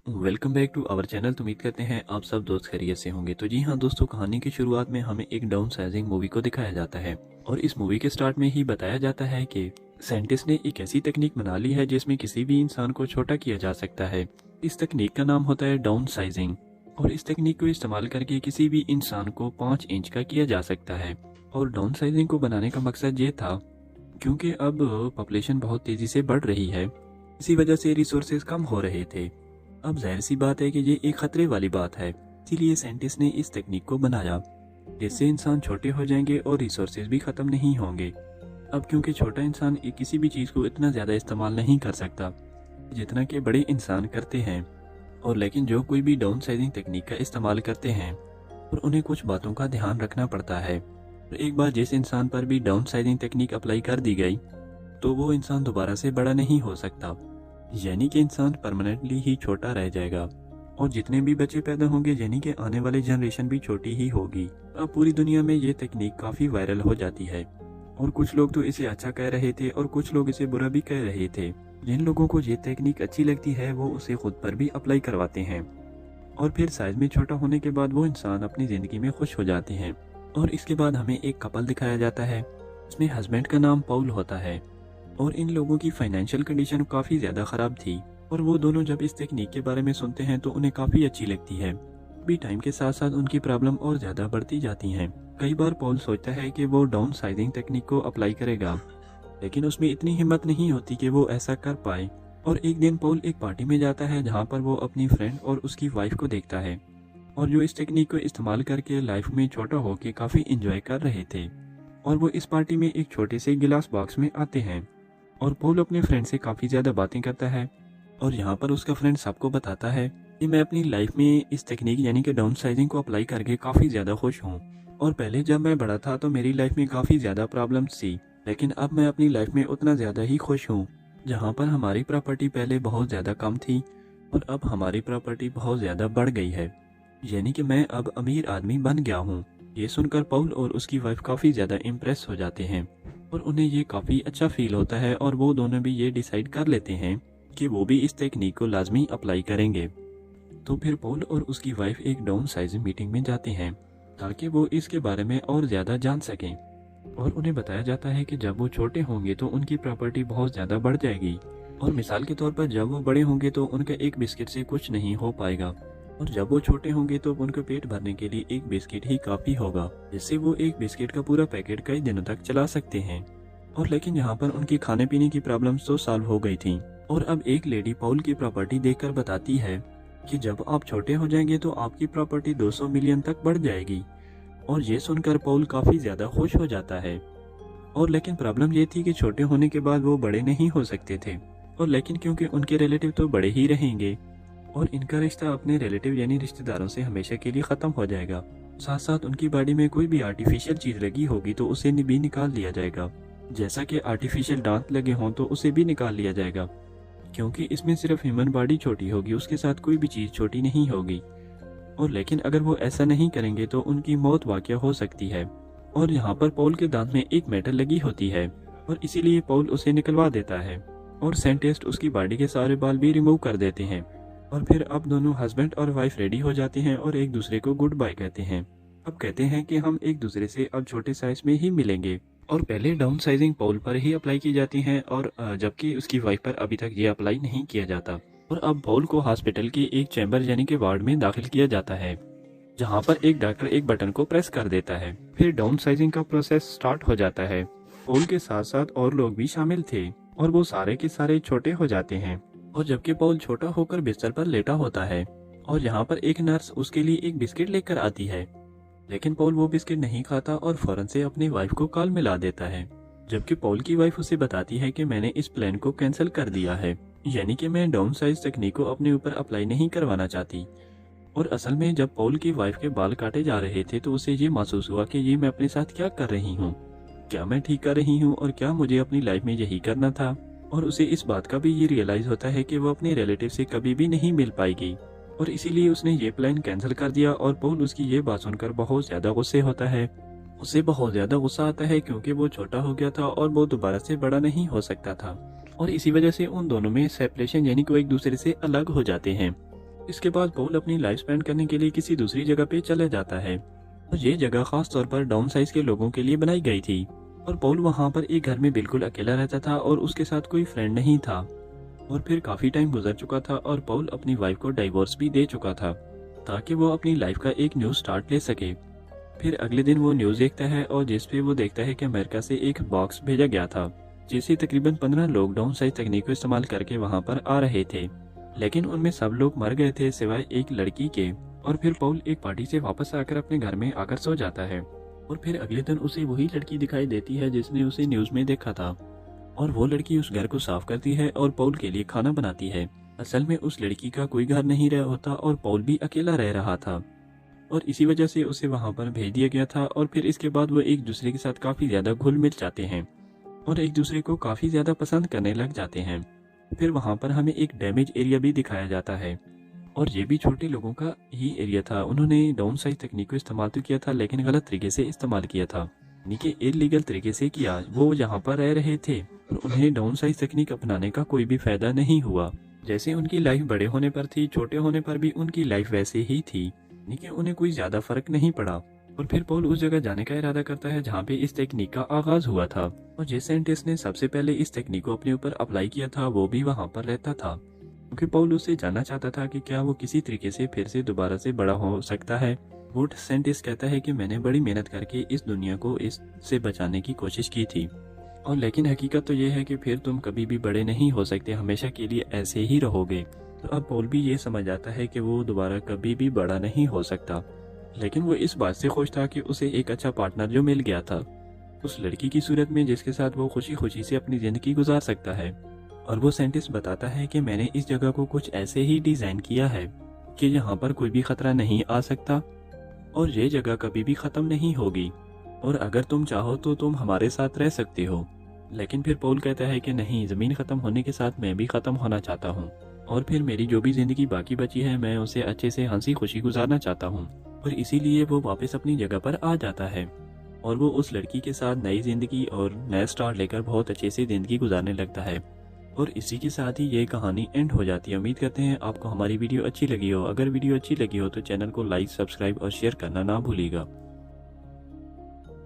Welcome back to our channel. तो उम्मीद करते हैं आप सब दोस्त खैरियत से होंगे। तो जी हाँ दोस्तों, कहानी की शुरुआत में हमें एक डाउन साइजिंग मूवी को दिखाया जाता है और इस मूवी के स्टार्ट में ही बताया जाता है कि साइंटिस्ट ने एक ऐसी तकनीक बना ली है जिसमें किसी भी इंसान को छोटा किया जा सकता है। इस तकनीक का नाम होता है डाउन साइजिंग और इस तकनीक को इस्तेमाल करके किसी भी इंसान को 5 इंच का किया जा सकता है। और डाउन साइजिंग को बनाने का मकसद ये था क्योंकि अब पॉपुलेशन बहुत तेजी से बढ़ रही है, इसी वजह से रिसोर्सेज कम हो रहे थे। अब जाहिर सी बात है कि ये एक खतरे वाली बात है, इसीलिए साइंटिस्ट ने इस तकनीक को बनाया जिससे इंसान छोटे हो जाएंगे और रिसोर्सेज भी खत्म नहीं होंगे। अब क्योंकि छोटा इंसान किसी भी चीज़ को इतना ज़्यादा इस्तेमाल नहीं कर सकता जितना कि बड़े इंसान करते हैं, और लेकिन जो कोई भी डाउन साइजिंग तकनीक का इस्तेमाल करते हैं और उन्हें कुछ बातों का ध्यान रखना पड़ता है। और एक बार जिस इंसान पर भी डाउन साइजिंग तकनीक अप्लाई कर दी गई तो वो इंसान दोबारा से बड़ा नहीं हो सकता, यानी कि इंसान परमानेंटली ही छोटा रह जाएगा और जितने भी बच्चे पैदा होंगे यानी कि आने वाली जनरेशन भी छोटी ही होगी। अब पूरी दुनिया में ये तकनीक काफ़ी वायरल हो जाती है और कुछ लोग तो इसे अच्छा कह रहे थे और कुछ लोग इसे बुरा भी कह रहे थे। जिन लोगों को ये तकनीक अच्छी लगती है वो उसे खुद पर भी अप्लाई करवाते हैं और फिर साइज में छोटा होने के बाद वो इंसान अपनी ज़िंदगी में खुश हो जाते हैं। और इसके बाद हमें एक कपल दिखाया जाता है, इसमें हस्बैंड का नाम पॉल होता है और इन लोगों की फाइनेंशियल कंडीशन काफ़ी ज़्यादा ख़राब थी और वो दोनों जब इस तकनीक के बारे में सुनते हैं तो उन्हें काफ़ी अच्छी लगती है। भी टाइम के साथ साथ उनकी प्रॉब्लम और ज़्यादा बढ़ती जाती हैं। कई बार पॉल सोचता है कि वो डाउन साइजिंग तकनीक को अप्लाई करेगा, लेकिन उसमें इतनी हिम्मत नहीं होती कि वो ऐसा कर पाए। और एक दिन पॉल एक पार्टी में जाता है जहाँ पर वो अपनी फ्रेंड और उसकी वाइफ को देखता है और जो इस तकनीक को इस्तेमाल करके लाइफ में छोटा होकर काफ़ी इंजॉय कर रहे थे। और वो इस पार्टी में एक छोटे से गिलास बॉक्स में आते हैं और पॉल अपने फ्रेंड से काफ़ी ज़्यादा बातें करता है और यहाँ पर उसका फ्रेंड सबको बताता है कि मैं अपनी लाइफ में इस तकनीक यानी कि डाउन साइजिंग को अप्लाई करके काफ़ी ज़्यादा खुश हूँ। और पहले जब मैं बड़ा था तो मेरी लाइफ में काफ़ी ज़्यादा प्रॉब्लम्स थी, लेकिन अब मैं अपनी लाइफ में उतना ज़्यादा ही खुश हूँ। जहाँ पर हमारी प्रॉपर्टी पहले बहुत ज़्यादा कम थी और अब हमारी प्रॉपर्टी बहुत ज़्यादा बढ़ गई है, यानी कि मैं अब अमीर आदमी बन गया हूँ। ये सुनकर पॉल और उसकी वाइफ काफ़ी ज़्यादा इम्प्रेस हो जाते हैं और उन्हें ये काफ़ी अच्छा फील होता है और वो दोनों भी ये डिसाइड कर लेते हैं कि वो भी इस तकनीक को लाजमी अप्लाई करेंगे। तो फिर पॉल और उसकी वाइफ एक डाउन साइजिंग मीटिंग में जाते हैं ताकि वो इसके बारे में और ज़्यादा जान सकें। और उन्हें बताया जाता है कि जब वो छोटे होंगे तो उनकी प्रॉपर्टी बहुत ज़्यादा बढ़ जाएगी और मिसाल के तौर पर जब वो बड़े होंगे तो उनका एक बिस्किट से कुछ नहीं हो पाएगा और जब वो छोटे होंगे तो उनको पेट भरने के लिए एक बिस्किट ही काफ़ी होगा, जिससे वो एक बिस्किट का पूरा पैकेट कई दिनों तक चला सकते हैं। और लेकिन यहाँ पर उनकी खाने पीने की प्रॉब्लम्स तो सॉल्व हो गई थी। और अब एक लेडी पॉल की प्रॉपर्टी देखकर बताती है कि जब आप छोटे हो जाएंगे तो आपकी प्रॉपर्टी 200 मिलियन तक बढ़ जाएगी। और ये सुनकर पॉल काफ़ी ज़्यादा खुश हो जाता है। और लेकिन प्रॉब्लम ये थी कि छोटे होने के बाद वो बड़े नहीं हो सकते थे, और लेकिन क्योंकि उनके रिलेटिव तो बड़े ही रहेंगे और इनका रिश्ता अपने रिलेटिव यानी रिश्तेदारों से हमेशा के लिए ख़त्म हो जाएगा। साथ साथ उनकी बॉडी में कोई भी आर्टिफिशियल चीज़ लगी होगी तो उसे भी निकाल दिया जाएगा, जैसा कि आर्टिफिशियल दांत लगे हों तो उसे भी निकाल लिया जाएगा, क्योंकि इसमें सिर्फ ह्यूमन बॉडी छोटी होगी, उसके साथ कोई भी चीज़ छोटी नहीं होगी। और लेकिन अगर वो ऐसा नहीं करेंगे तो उनकी मौत वाक़या हो सकती है। और यहाँ पर पॉल के दांत में एक मेटल लगी होती है और इसीलिए पॉल उसे निकलवा देता है और साइंटिस्ट उसकी बॉडी के सारे बाल भी रिमूव कर देते हैं। और फिर अब दोनों हस्बैंड और वाइफ रेडी हो जाते हैं और एक दूसरे को गुड बाय कहते हैं। अब कहते हैं कि हम एक दूसरे से अब छोटे साइज में ही मिलेंगे। और पहले डाउन साइजिंग पॉल पर ही अप्लाई की जाती है और जबकि उसकी वाइफ पर अभी तक ये अप्लाई नहीं किया जाता। और अब पॉल को हॉस्पिटल की एक चैम्बर यानी कि वार्ड में दाखिल किया जाता है, जहाँ पर एक डॉक्टर एक बटन को प्रेस कर देता है। फिर डाउन साइजिंग का प्रोसेस स्टार्ट हो जाता है। पॉल के साथ साथ और लोग भी शामिल थे और वो सारे के सारे छोटे हो जाते हैं। और जबकि पॉल छोटा होकर बिस्तर पर लेटा होता है और यहाँ पर एक नर्स उसके लिए एक बिस्किट लेकर आती है, लेकिन पॉल वो बिस्किट नहीं खाता और फौरन से अपनी वाइफ को कॉल मिला देता है। जबकि पॉल की वाइफ उसे बताती है कि मैंने इस प्लान को कैंसिल कर दिया है, यानी कि मैं डाउन साइज तकनीक को अपने ऊपर अप्लाई नहीं करवाना चाहती। और असल में जब पॉल की वाइफ के बाल काटे जा रहे थे तो उसे ये महसूस हुआ कि ये मैं अपने साथ क्या कर रही हूँ, क्या मैं ठीक कर रही हूँ और क्या मुझे अपनी लाइफ में यही करना था। और उसे इस बात का भी ये रियलाइज होता है कि वो अपने रिलेटिव से कभी भी नहीं मिल पाएगी और इसीलिए उसने ये प्लान कैंसिल कर दिया। और पॉल उसकी ये बात सुनकर बहुत ज़्यादा गुस्से होता है। उसे बहुत ज़्यादा गुस्सा आता है क्योंकि वो छोटा हो गया था और वो दोबारा से बड़ा नहीं हो सकता था और इसी वजह से उन दोनों में सेपरेशन यानी कि वो एक दूसरे से अलग हो जाते हैं। इसके बाद पॉल अपनी लाइफ स्पेंड करने के लिए किसी दूसरी जगह पे चला जाता है और ये जगह खास तौर पर डाउन साइज के लोगों के लिए बनाई गई थी। और पॉल वहाँ पर एक घर में बिल्कुल अकेला रहता था और उसके साथ कोई फ्रेंड नहीं था। और फिर काफी टाइम गुजर चुका था और पॉल अपनी वाइफ को डाइवोर्स भी दे चुका था ताकि वो अपनी लाइफ का एक न्यू स्टार्ट ले सके। फिर अगले दिन वो न्यूज देखता है और जिसपे वो देखता है कि अमेरिका से एक बॉक्स भेजा गया था जिसे तकरीबन 15 लोग डाउन साइज तकनीक को इस्तेमाल करके वहाँ पर आ रहे थे, लेकिन उनमें सब लोग मर गए थे सिवाय एक लड़की के। और फिर पॉल एक पार्टी से वापस आकर अपने घर में आकर सो जाता है और फिर अगले दिन उसे वही लड़की दिखाई देती है जिसने उसे न्यूज में देखा था। और वो लड़की उस घर को साफ करती है और पॉल के लिए खाना बनाती है। असल में उस लड़की का कोई घर नहीं रहा होता और पॉल भी अकेला रह रहा था और इसी वजह से उसे वहां पर भेज दिया गया था। और फिर इसके बाद वो एक दूसरे के साथ काफी ज्यादा घुल मिल जाते हैं और एक दूसरे को काफी ज्यादा पसंद करने लग जाते हैं। फिर वहां पर हमें एक डैमेज एरिया भी दिखाया जाता है और ये भी छोटे लोगों का ही एरिया था। उन्होंने डाउन साइज तकनीक को इस्तेमाल तो किया था लेकिन गलत तरीके से इस्तेमाल किया था, यानी कि इलीगल तरीके से किया। वो यहाँ पर रह रहे थे और उन्हें डाउन साइज तकनीक अपनाने का कोई भी फायदा नहीं हुआ। जैसे उनकी लाइफ बड़े होने पर थी, छोटे होने पर भी उनकी लाइफ वैसे ही थी, यानी कि उन्हें कोई ज्यादा फर्क नहीं पड़ा। और फिर पॉल उस जगह जाने का इरादा करता है जहाँ पे इस तकनीक का आगाज हुआ था और जिस साइंटिस्ट ने सबसे पहले इस तकनीक को अपने ऊपर अप्लाई किया था वो भी वहाँ पर रहता था, क्योंकि पॉल उससे जानना चाहता था कि क्या वो किसी तरीके से फिर से दोबारा से बड़ा हो सकता है। वो साइंटिस्ट कहता है कि मैंने बड़ी मेहनत करके इस दुनिया को इससे बचाने की कोशिश की थी और लेकिन हकीकत तो ये है कि फिर तुम कभी भी बड़े नहीं हो सकते, हमेशा के लिए ऐसे ही रहोगे। तो अब पॉल भी ये समझ आता है कि वो दोबारा कभी भी बड़ा नहीं हो सकता, लेकिन वो इस बात से खुश था कि उसे एक अच्छा पार्टनर जो मिल गया था उस लड़की की सूरत में जिसके साथ वो खुशी खुशी से अपनी जिंदगी गुजार सकता है। और वो साइंटिस्ट बताता है कि मैंने इस जगह को कुछ ऐसे ही डिजाइन किया है कि यहाँ पर कोई भी खतरा नहीं आ सकता और ये जगह कभी भी खत्म नहीं होगी और अगर तुम चाहो तो तुम हमारे साथ रह सकते हो। लेकिन फिर पॉल कहता है कि नहीं, जमीन खत्म होने के साथ मैं भी खत्म होना चाहता हूँ और फिर मेरी जो भी जिंदगी बाकी बची है मैं उसे अच्छे से हंसी खुशी गुजारना चाहता हूँ। और इसीलिए वो वापस अपनी जगह पर आ जाता है और वो उस लड़की के साथ नई जिंदगी और नया स्टार्ट लेकर बहुत अच्छे से जिंदगी गुजारने लगता है। और इसी के साथ ही ये कहानी एंड हो जाती है। उम्मीद करते हैं आपको हमारी वीडियो अच्छी लगी हो। अगर वीडियो अच्छी लगी हो तो चैनल को लाइक, सब्सक्राइब और शेयर करना ना भूलिएगा।